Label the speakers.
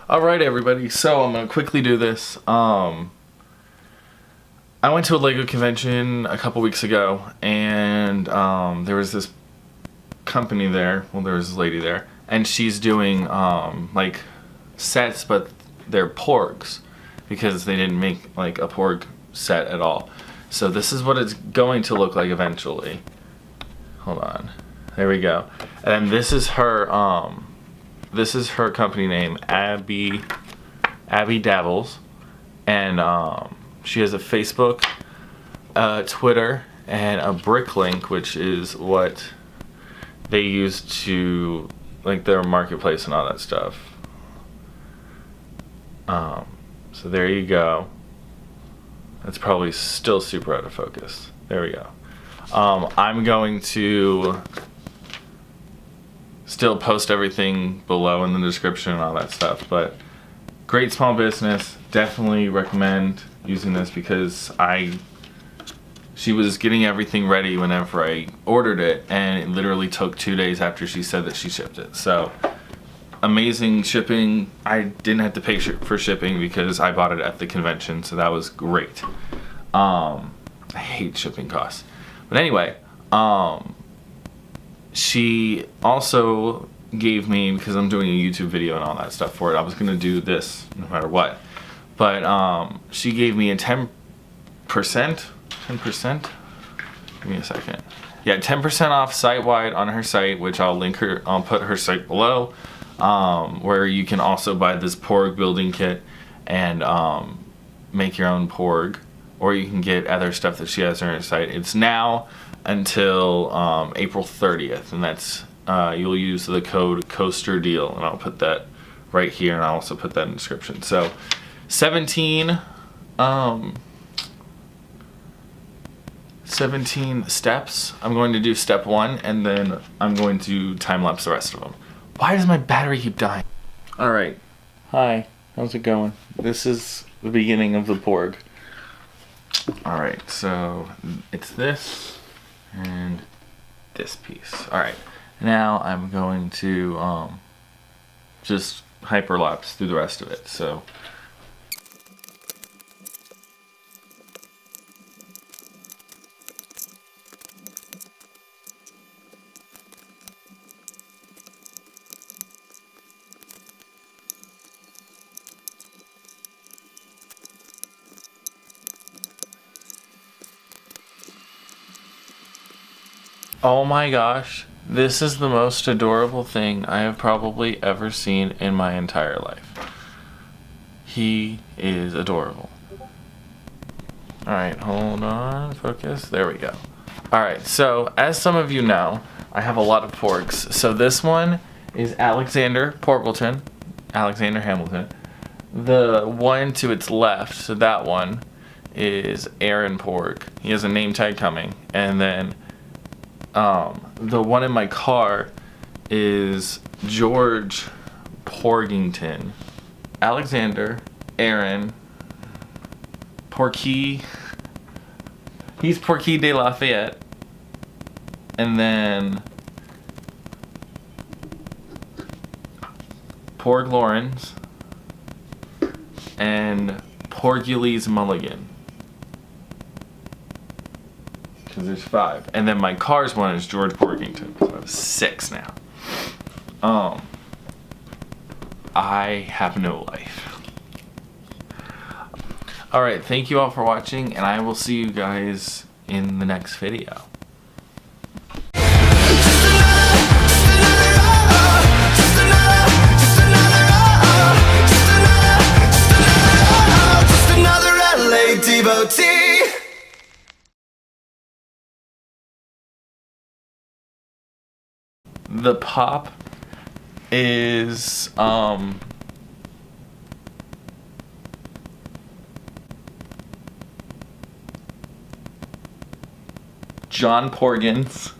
Speaker 1: Alright everybody, so I'm gonna quickly do this. I went to a LEGO convention a couple weeks ago, and there was this company there, well there was this lady there, and she's doing like sets, but they're Porgs, because they didn't make like a Porg set at all. So this is what it's going to look like eventually. Hold on. There we go. And this is her company name, AbbieDabbles, and she has a Facebook, Twitter, and a brick link, which is what they use to like their marketplace and all that stuff. So there you go. That's probably still super out of focus. There we go. I'm going to still post everything below in the description and all that stuff, but great small business. Definitely recommend using this because she was getting everything ready whenever I ordered it, and it literally took 2 days after she said that she shipped it. So amazing shipping. I didn't have to pay for shipping because I bought it at the convention, so that was great. I hate shipping costs, but anyway, she also gave me, because I'm doing a YouTube video and all that stuff for it, I was gonna do this no matter what, but she gave me a 10%, give me a second, yeah, 10% off site-wide on her site, which I'll put her site below, where you can also buy this Porg building kit and make your own Porg, or you can get other stuff that she has on her site. It's now until April 30th, and that's you'll use the code CoasterDeal, and I'll put that right here, and I'll also put that in the description. So 17 steps. I'm going to do step 1, and then I'm going to time lapse the rest of them. Why does my battery keep dying? Alright, hi, how's it going? This is the beginning of the Porg. Alright, so it's this and this piece. Alright, now I'm going to just hyperlapse through the rest of it. So oh my gosh, this is the most adorable thing I have probably ever seen in my entire life. He is adorable. Alright, hold on, focus, there we go. Alright, so as some of you know, I have a lot of Porgs. So this one is Alexander Hamilton. The one to its left, so that one, is Aaron Porg. He has a name tag coming, and then the one in my car is George Porgington. Alexander, Aaron, Porky, he's Porky de Lafayette, and then Porg Lawrence, and Porgules Mulligan. Because there's 5. And then my car's one is George Porgington. So I have 6 now. I have no life. Alright, thank you all for watching, and I will see you guys in the next video. The pop is John Porgins.